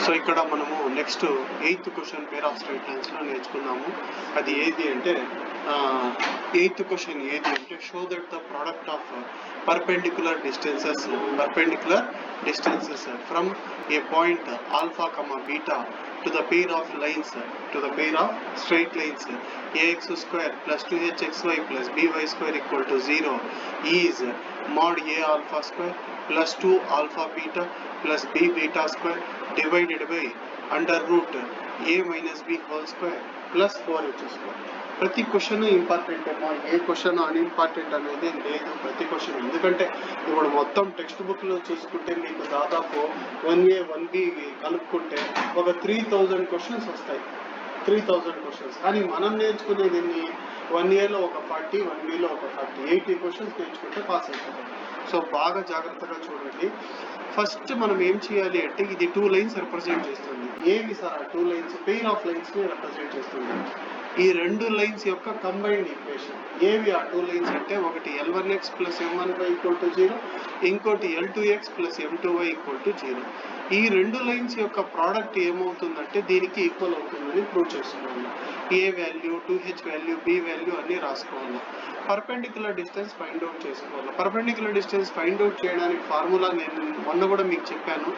So ఇక్కడ మనము next 8th question pair of straight lines లో నేర్చుకున్నాము. అది ఏది అంటే 8th క్వశ్చన్ ఏది అంటే show that the product of perpendicular distances from a point alpha comma beta to the pair of lines straight lines ax square plus 2hxy plus by square equal to 0 is mod a alpha square plus 2 alpha beta plus b beta square divided by under root a minus b whole square plus 4h square. ప్రతి question important ఏమో, ఏ question unimportant అనేది లేదు ప్రతి question. ఎందుకంటే ఇప్పుడు మొత్తం text book లో చూసుకుంటే మీకు దాదాపు 1A 1B కలుపుకుంటే ఒక 3000 క్వశ్చన్స్ వస్తాయి. 3000 క్వశ్చన్స్. కానీ మనం నేర్చుకునేది 1Aలో ఒక 40, 1Bలో ఒక 40, 80 క్వశ్చన్స్ నేర్చుకుంటే పాస్ అయిపోతాం. సో బాగా జాగ్రత్తగా చూడండి. ఫస్ట్ మనం ఏం చేయాలి అంటే ఇది 2 లైన్స్ రిప్రజెంట్ చేస్తుంది. ఏవి సార్ ఆ 2 లైన్స్? పెయిర్ ఆఫ్ లైన్స్ ని రిప్రజెంట్ చేస్తుంది. ఈ 2 లైన్స్ యొక్క కంబైన్డ్ ఈక్వేషన్. ఏవి ఆ 2 లైన్స్ అంటే ఒకటి L1x plus M1y equal to 0, ఇంకోటి L2x plus M2y equal to 0. ఈ 2 లైన్స్ యొక్క ప్రోడక్ట్ ఏమవుతుందంటే దీనికి ఈక్వల్ అవుతుందని ప్రూవ్ చేసుకోవాలి. A value, 2h value, b value అన్ని రాసుకోవాలి. పర్పెండిక్యులర్ డిస్టెన్స్ ఫైండ్ అవుట్ చేసుకోవాలి. పర్పెండిక్యులర్ డిస్టెన్స్ ఫైండ్ అవుట్ చేయడానికి ఫార్ములా నేను మొన్న కూడా మీకు చెప్పాను.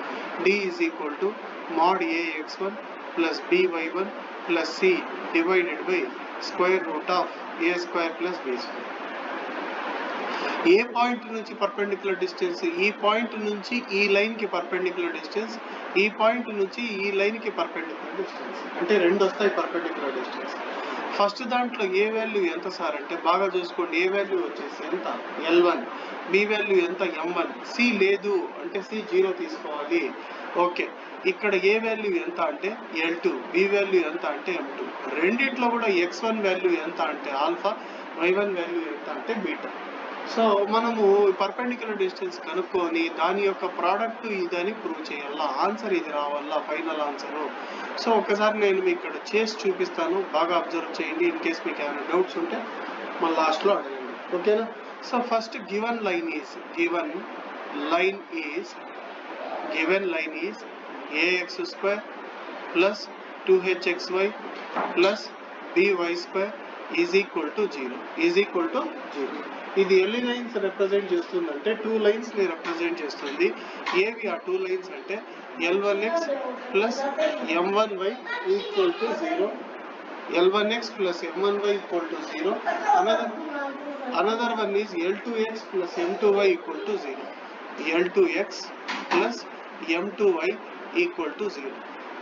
d is equal to mod ax1 plus by1 plus c divided by square root of a square plus b square. A point నుంచి perpendicular distance? ఈ point నుంచి ఈ లైన్ కి పర్పెండిక్యులర్ డిస్టెన్స్, ఈ పాయింట్ నుంచి ఈ లైన్ కి పర్పెండిక్యులర్ డిస్టెన్స్. అంటే రెండు వస్తాయి పర్పెండిక్యులర్ డిస్టెన్స్. ఫస్ట్ దాంట్లో ఏ వాల్యూ ఎంత సార్ అంటే బాగా చూసుకోండి. ఏ వాల్యూ వచ్చేసి ఎంత? L1. బి వాల్యూ ఎంత? M1. సి లేదు అంటే సి 0 తీసుకోవాలి. ఓకే, ఇక్కడ ఏ వాల్యూ ఎంత అంటే L2, బి వాల్యూ ఎంత అంటే M2. రెండిట్లో కూడా x1 వాల్యూ ఎంత అంటే ఆల్ఫా, y1 వాల్యూ ఎంత అంటే బీటా. సో మనము పర్పెండిక్యులర్ డిస్టెన్స్ కనుక్కొని దాని యొక్క ప్రోడక్ట్ ఇదని ప్రూవ్ చేయాలా. ఆన్సర్ ఇది రావాలా ఫైనల్ ఆన్సర్. సో ఒకసారి నేను మీకు ఇక్కడ చేసి చూపిస్తాను, బాగా అబ్జర్వ్ చేయండి. ఇన్ కేస్ మీకు ఏమైనా డౌట్స్ ఉంటే మళ్ళీ లాస్ట్లో అడగండి. ఓకేనా? So first given line is ax square plus 2hxy plus by square is equal to 0. ఇది ఎన్ని లైన్స్ రిప్రజెంట్ చేస్తుందంటే 2 లైన్స్ ని రిప్రజెంట్ చేస్తుంది. ఏవి ఆ 2 లైన్స్ అంటే L1x plus M1y equal to 0, L1x plus M1y equal to 0. Another one is L2x plus M2y equal to 0. L2x plus M2y equal to 0.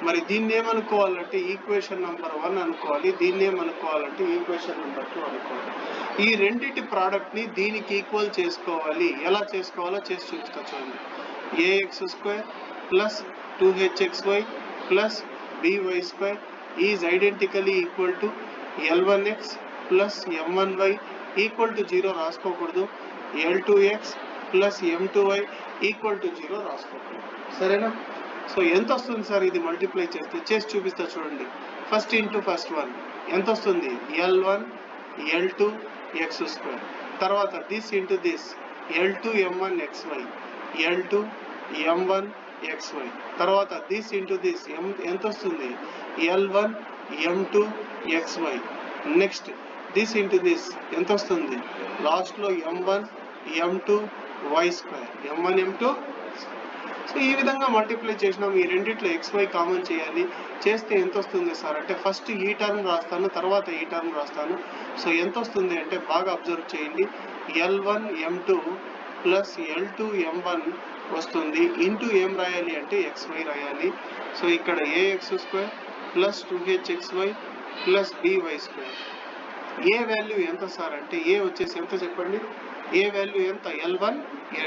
మరి దీన్ని ఏమనుకోవాలంటే ఈక్వేషన్ నెంబర్ 1 అనుకోవాలి. దీన్ని ఏమనుకోవాలంటే ఈక్వేషన్ నెంబర్ 2 అనుకోవాలి. ఈ రెండింటి ప్రోడక్ట్ ని దీనికి ఈక్వల్ చేసుకోవాలి. ఎలా చేసుకోవాలో చేసి చూపిస్తా చూడండి. ax square plus 2hxy plus by square is identically equal to L1x plus M1y equal to 0 రాసుకోకూడదు. L2x plus M2y equal to 0 రాసుకోకూడదు. సరేనా? సో ఎంత వస్తుంది సార్ ఇది మల్టిప్లై చేస్తే? చేసి చూపిస్తా చూడండి. ఫస్ట్ ఇంటూ ఫస్ట్ వన్ ఎంత వస్తుంది? L1 L2 x square. తర్వాత this into this L2 M1 xy, L2 M1 xy. తర్వాత దిస్ ఇంటూ దిస్ ఎంత వస్తుంది? L1 M2 xy. Next this into this ఎంత వస్తుంది? లాస్ట్లో M1 M2 y square, M1 M2. So ఈ విధంగా మల్టిప్లై చేసినాం. ఈ రెండిట్లో xy కామన్ చేయాలి. చేస్తే ఎంత వస్తుంది సార్ అంటే ఫస్ట్ ఈ టర్మ్ రాస్తాను, తర్వాత ఈ టర్మ్ రాస్తాను. సో ఎంత వస్తుంది అంటే బాగా అబ్జర్వ్ చేయండి. L1 M2 plus L2 M1 వస్తుంది. ఇంటూ ఏం రాయాలి అంటే xy రాయాలి. సో ఇక్కడ ax square plus 2hxy plus by square. A value ఎంత సార్ అంటే ఏ వచ్చేసి ఎంత చెప్పండి? ఏ వాల్యూ ఎంత? L1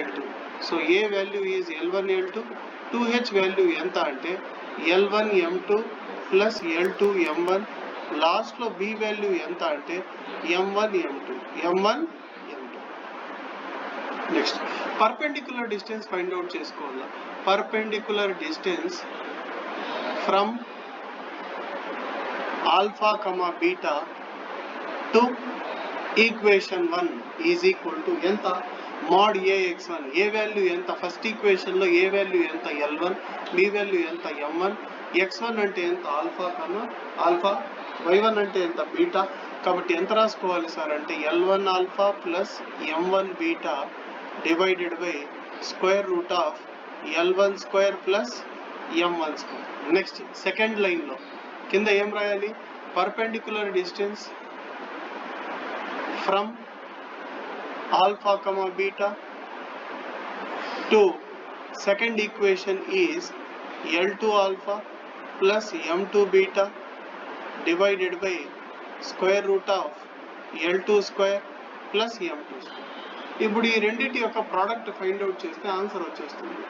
L2. So A value is L1 L2. 2h value ఎంత అంటే L1 M2 plus L2 M1. లాస్ట్లో b వాల్యూ ఎంత అంటే M1 M2. Next perpendicular distance find out చేసుకోవాలి. Perpendicular distance from alpha comma beta to equation 1 is equal to ఎంత? mod ax1 a value ఎంత first equation లో a value ఎంత l1 b value ఎంత m1 x1 అంటే ఎంత alpha కన్నా alpha y1 అంటే ఎంత బీటా కాబట్టి ఎంత రాసుకోవాలి సార్ అంటే l1 alpha plus m1 beta divided by square root of l1 square plus m1 square. Next second line లో కింద ఏం రాయాలి perpendicular distance from alpha comma beta to second equation is L2 alpha plus M2 beta divided by square root of L2 square plus M2 square. ఇప్పుడు ఈ రెండిటి యొక్క product find out చేస్తే answer వచ్చేస్తుంది.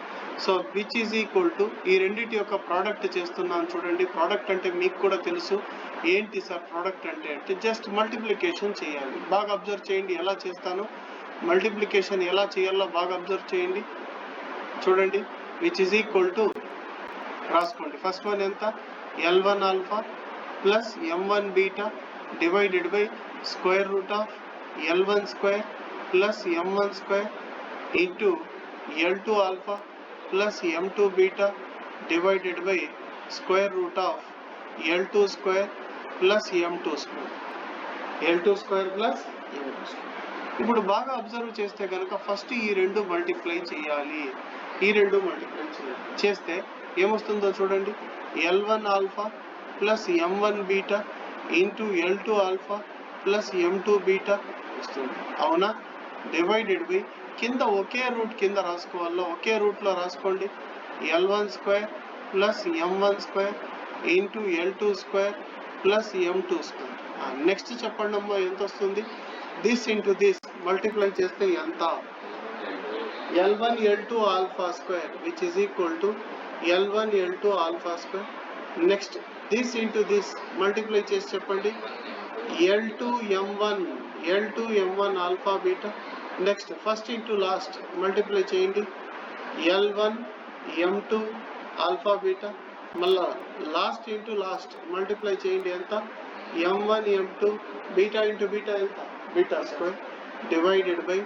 So which is equal to ఈ రెండిటి యొక్క product చేస్తున్నాను చూడండి. ప్రోడక్ట్ అంటే మీకు కూడా తెలుసు ఏంటి సార్ ప్రోడక్ట్ అంటే జస్ట్ మల్టిప్లికేషన్ చేయాలి. బాగా అబ్జర్వ్ చేయండి ఎలా చేస్తానో. మల్టిప్లికేషన్ ఎలా చేయాలో బాగా అబ్జర్వ్ చేయండి చూడండి. విచ్ ఈజ్ ఈక్వల్ టు రాసుకోండి. ఫస్ట్ వన్ ఎంత l1 alpha plus m1 beta divided by square root of l1 square plus m1 square into l2 alpha plus m2 beta divided by square root of l2 square plus m2 square l2 square plus m2 square. ఇప్పుడు బాగా observe చేస్తే కనుక first ఈ రెండు multiply చేయాలి. చేస్తే ఏమొస్తుందో చూడండి l1 alpha plus m1 beta into l2 alpha plus m2 beta వస్తుంది అవునా. డివైడెడ్ బై కింద ఒకే రూట్ కింద రాసుకోవాలో ఒకే రూట్లో రాసుకోండి l1 square plus m1 square into l2 square plus m2 square. Next చెప్పండి అమ్మా ఎంత వస్తుంది. దిస్ ఇంటూ దిస్ మల్టిప్లై చేస్తే ఎంత l1 l2 alpha square which is equal to l1 l2 alpha square. Next this into this multiply చేసి చెప్పండి l2 m1 alpha beta. Next first into last multiply చేయండి l1 m2 alpha beta. మళ్ళా last into last multiply చేయండి ఎంత m1 m2 beta into beta ఎంత beta square divided by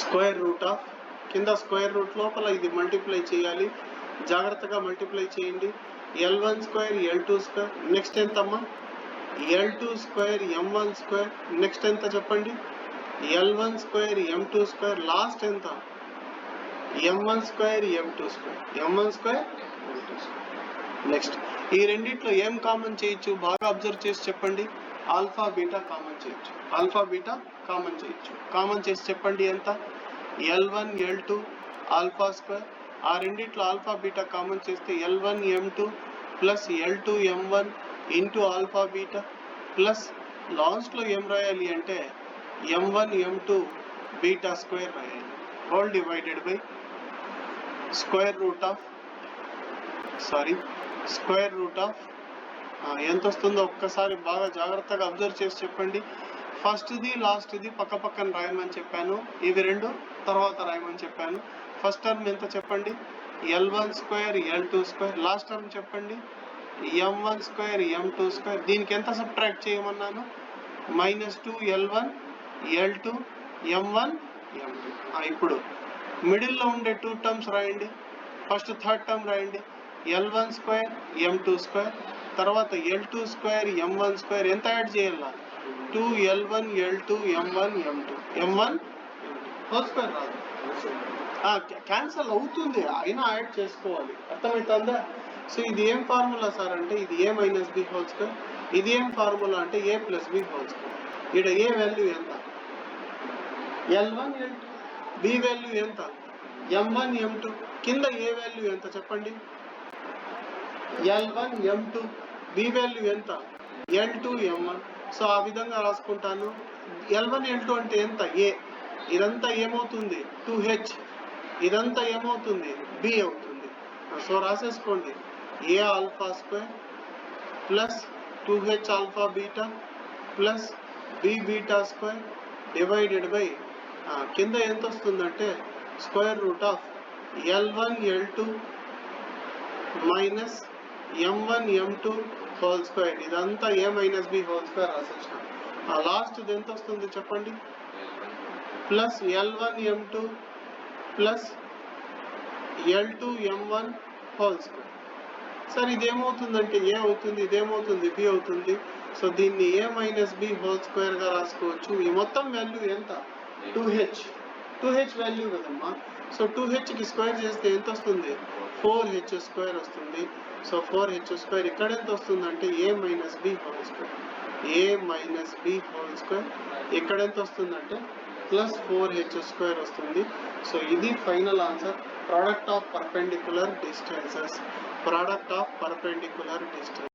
square root of కింద square root లోపల ఇది multiply చేయాలి. జాగ్రత్తగా మల్టిప్లై చేయండి l1 square l2 square. Next ఎంతమ్మా l2 square m1 square. Next ఎంత చెప్పండి l1 square m2 square. Last ఎంత m1 square m2 square m1 square m2 square. Next ఈ రెండిట్లో ఏం కామన్ చేయొచ్చు బాగా అబ్జర్వ్ చేసి చెప్పండి. ఆల్ఫా బీటా కామన్ చేయొచ్చు. కామన్ చేసి చెప్పండి ఎంత l1 l2 ఆల్ఫా స్క్వేర్. ఆ రెండిట్లో ఆల్ఫా బీటా కామన్ చేస్తే l1 m2 plus l2 m1 into alpha beta plus లాస్ట్లో ఏం రాయాలి అంటే m1 m2 బీటా స్క్వేర్ రాయాలి. Whole divided by square root of ఎంత వస్తుందో ఒక్కసారి బాగా జాగ్రత్తగా అబ్జర్వ్ చేసి చెప్పండి. ఫస్ట్ది లాస్ట్ది పక్క పక్కన రాయమని చెప్పాను. ఇవి రెండు తర్వాత రాయమని చెప్పాను. ఫస్ట్ టర్మ్ ఎంత చెప్పండి l1 square l2 square. Last term చెప్పండి m1 స్క్వేర్ m2 స్క్వేర్. దీనికి ఎంత subtract చేయమన్నాను -2 l1 l2 m1 m2. ఇప్పుడు మిడిల్లో ఉండే టూ టర్మ్స్ రాయండి. ఫస్ట్ థర్డ్ టర్మ్ రాయండి l1 స్క్వేర్ m2 స్క్వేర్. తర్వాత l2 స్క్వేర్ m1 స్క్వేర్. ఎంత యాడ్ చేయాలా 2 l1 l2 m1 m2 m1 whole square రాదు క్యాన్సల్ అవుతుంది అయినా యాడ్ చేసుకోవాలి. అర్థమవుతుందా. సో ఇది ఏం ఫార్ములా సార్ అంటే ఇది a minus b whole square. ఇది ఏం ఫార్ములా అంటే a plus b whole square. ఇక్కడ a వాల్యూ ఎంత l1 l2 b వాల్యూ ఎంత m1 m2. కింద a వాల్యూ ఎంత చెప్పండి l1 m2 b వాల్యూ ఎంత l2 m1. సో ఆ విధంగా రాసుకుంటాను. l1 l2 అంటే ఎంత a. ఇదంతా ఏమవుతుంది 2h. ఇదంతా ఏమవుతుంది b అవుతుంది. సో రాసేసుకోండి a alpha square plus 2h alpha beta plus b beta square divided by కింద ఎంత వస్తుందంటే square root of l1 l2 minus m1 m2 whole square. ఇదంతా a minus b whole square రాసేసిన. Last ఎంత వస్తుంది చెప్పండి plus L1 M2 plus L2 M1 whole square. Sir ఇదేమవుతుందంటే a అవుతుంది, ఇదేమవుతుంది బి అవుతుంది. సో దీన్ని a minus b whole square గా రాసుకోవచ్చు. ఈ మొత్తం వాల్యూ ఎంత, 2h వాల్యూ కదమ్మా. సో 2h కి స్క్వేర్ చేస్తే ఎంత వస్తుంది, 4h స్క్వేర్ వస్తుంది. సో 4h స్క్వేర్ ఇక్కడ ఎంత వస్తుందంటే ఏ మైనస్ బి హోల్ స్క్వేర్, ఏ మైనస్ బి హోల్ స్క్వేర్ ఇక్కడ ఎంత వస్తుందంటే ప్లస్ 4h స్క్వేర్ వస్తుంది. సో ఇది final answer. Product of perpendicular distances, product of perpendicular distance.